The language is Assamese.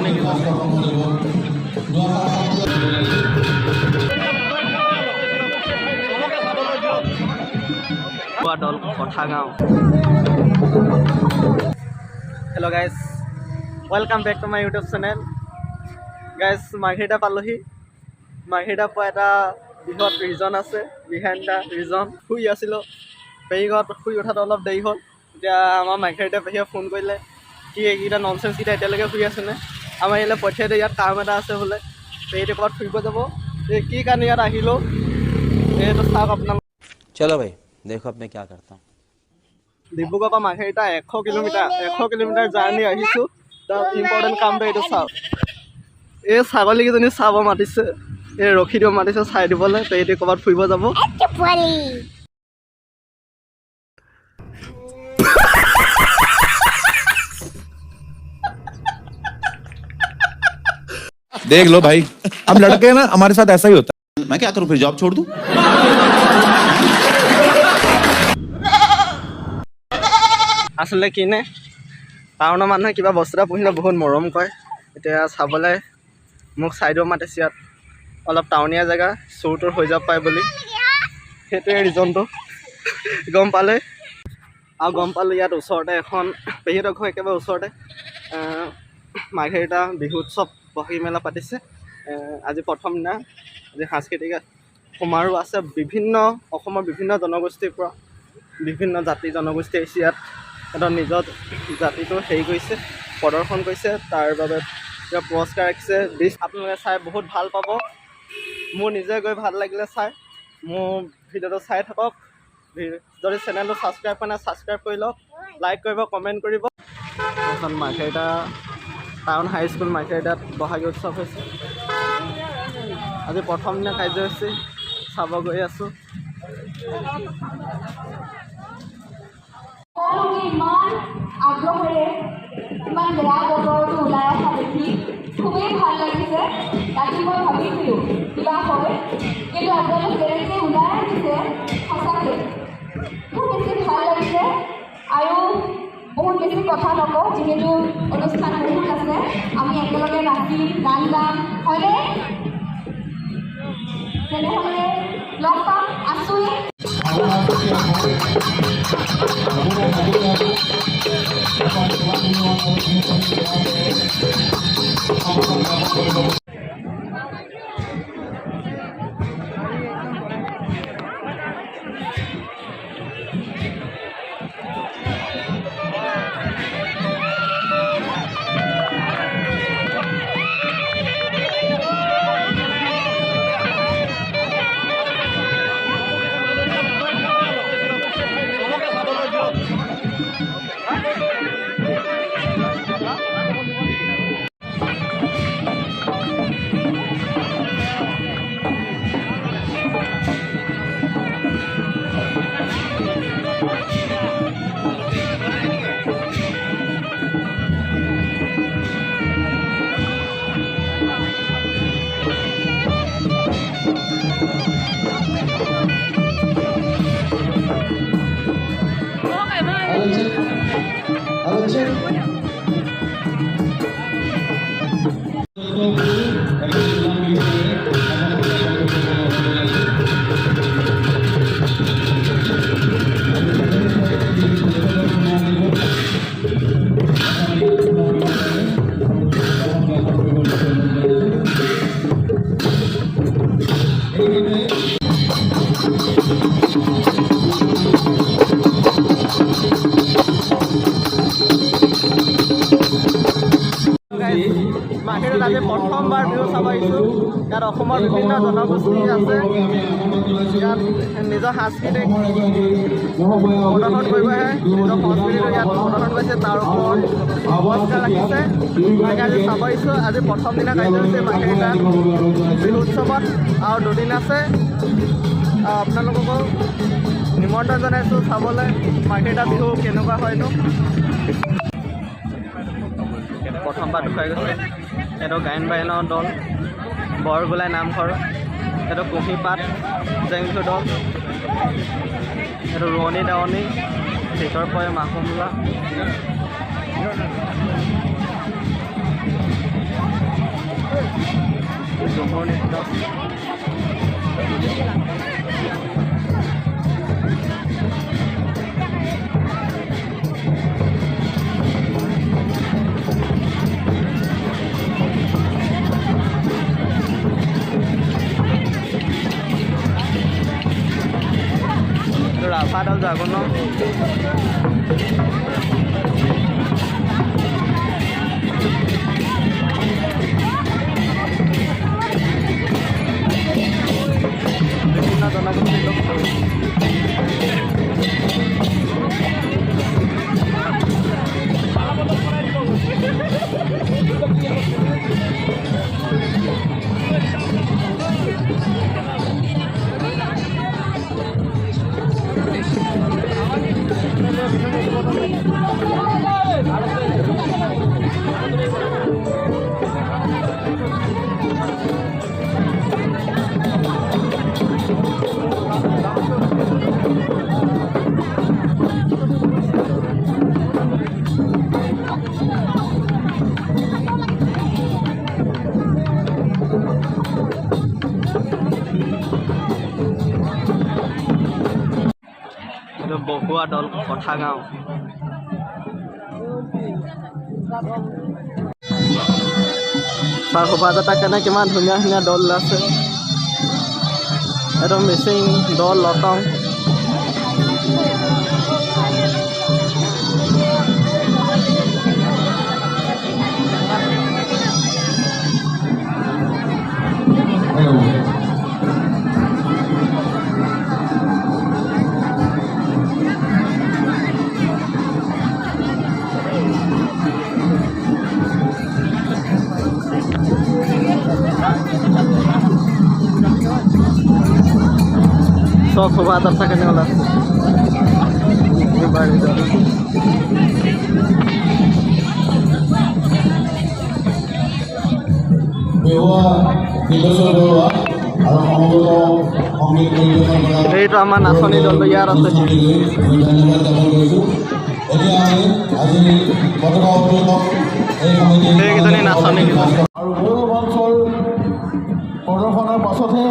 নেকি দল কথা গাঁও। Hello' guys, welcome back to my YouTube channel. Guys, Margherita পালোহি। মাৰ্ঘেৰিটা পোৱা এটা বৃহৎ ৰিজন আছে, বিহাইণ্ড দ্য ৰিজন। শুই আছিলোঁ, পেহীঘৰত শুই উঠাটো অলপ দেৰি হ'ল। এতিয়া আমাৰ মাৰ্ঘেৰিটা পেহীয়ে ফোন কৰিলে, কি এইকেইটা ননচেন্সকেইটা এতিয়ালৈকে শুই আছেনে, আমাৰ ইয়ালৈ পঠিয়াই দিয়ে, ইয়াত কাম এটা আছে বোলে। পেহীটো ক'ৰবাত ফুৰিব যাব, এই কি কাৰণে ইয়াত আহিলোঁ এইটো চাওক আপোনালোক। চলো ভাই, দেখো আপনি क्या करता हूँ। ডিব্ৰুগড়ৰ পৰা মাৰ্ঘেৰিটা 100 কিলোমিটাৰ জাৰ্ণি আহিছোঁ। তাত ইম্পৰ্টেণ্ট কামটো এইটো চাওক। এই ছাগলীকেইজনী চাব মাতিছে, এই ৰখি দিব মাতিছে চাই দিবলৈ। পেহীটো ক'ৰবাত ফুৰিব যাব। देख लो भाई, हम लड़के हैं ना, हमारे साथ ऐसा ही होता है। मैं क्या करूं, फिर जॉब छोड़ दूं? আচলতে কিনে টাউনৰ মানুহে কিবা বস্তু এটা পুহিলে বহুত মৰম কৰে। এতিয়া চাবলৈ মোক চাইডেও মাতিছে, ইয়াত অলপ টাউনীয়া জেগা, চোৰ তোৰ হৈ যাব পাৰে বুলি। সেইটোৱে ৰিজনটো গম পালে। আৰু গম পালোঁ ইয়াত ওচৰতে এখন পেহীহঁতৰ ঘৰ একেবাৰে ওচৰতে মাৰ্ঘেৰিটা বিহু উৎসৱ বহি মেলা পাতিছে। আজি প্ৰথম দিনা। আজি সাংস্কৃতিক সমাৰোহ আছে। অসমৰ বিভিন্ন জনগোষ্ঠীৰ পৰা বিভিন্ন জাতি জনগোষ্ঠী আহিছে ইয়াত। সিহঁতৰ নিজৰ জাতিটো হেৰি কৰিছে, প্ৰদৰ্শন কৰিছে। তাৰ বাবে কিবা পুৰস্কাৰ ৰাখিছে। আপোনালোকে চাই বহুত ভাল পাব। মোৰ নিজে গৈ ভাল লাগিলে চাই। মোৰ ভিডিঅ'টো চাই থাকক। যদি চেনেলটো ছাবস্ক্ৰাইব কৰা নাই, ছাবস্ক্ৰাইব কৰি লওক, লাইক কৰিব, কমেণ্ট কৰিব। এখন মাৰ্ঘেৰিটা টাউন হাইস্কুল মাৰ্ঘেৰিটাত বহাগী উৎসৱ হৈছে। আজি প্ৰথম দিনা কাৰ্যসূচী চাব গৈ আছোঁ। ইমান আগ্ৰহেৰে ইমান বেয়া বতৰটো ওলাই অহা দেখি খুবেই ভাল লাগিছে। ৰাতি মই ভাবিছিলোঁ কিবা হয়, কিন্তু আপোনালোক যেনেকৈ ওলাই আহিছে সঁচাকৈ খুব বেছি ভাল লাগিছে। আৰু বহুত বেছি কথা নকওঁ, যিহেতু অনুষ্ঠান বহুত আছে, আমি একেলগে নাচিম, গান গাম, হয়নে? তেনেহ'লে লগ পাম, আছোঁৱেই। মাৰ্ঘেৰিটাত আজি প্ৰথমবাৰ বিহু চাব আহিছোঁ। ইয়াত অসমৰ বিভিন্ন জনগোষ্ঠী আছে। ইয়াত নিজৰ সাংস্কৃতিক প্ৰদৰ্শন কৰিব আহে, নিজৰ সংস্কৃতিটো ইয়াত প্ৰদৰ্শন কৰিছে। তাৰ ওপৰত পুৰস্কাৰ ৰাখিছে। তাকে আজি চাব আহিছোঁ। আজি প্ৰথম দিনা কাৰ্যসূচী মাৰ্ঘেৰিটাত বিহু উৎসৱত, আৰু দুদিন আছে। আপোনালোককো নিমন্ত্ৰণ জনাইছোঁ চাবলৈ মাৰ্ঘেৰিটা বিহু কেনেকুৱা হয়নো। প্ৰথমবাৰ দেখুৱাই গৈছে। এইটো গায়ন বায়নৰ দল, বৰগোলাই নামঘৰ। এইটো কুঁহিপাত জেংবিহু দল। এইটো ৰোৱনী দাৱনী, ভিতৰ পৰে মাকুমলা। বিহুৰ নৃত্য। ৰাভা দল যাব ন? বিভিন্ন জনগোষ্ঠীৰ লোক বহুৱা দল কথা গাঁও। চাহ শোভাযাত্ৰা কেনে কিমান ধুনীয়া ধুনীয়া দল আছে। একদম মিচিং দল লটং। সব শোভাযাত্ৰা কেনে ওলাইছে। এইটো আমাৰ নাচনী দলটো ইয়াত আছে। সেইকেইজনী নাচনী। আৰু গৌৰৱ অঞ্চল প্ৰদৰ্শনৰ পাছতহে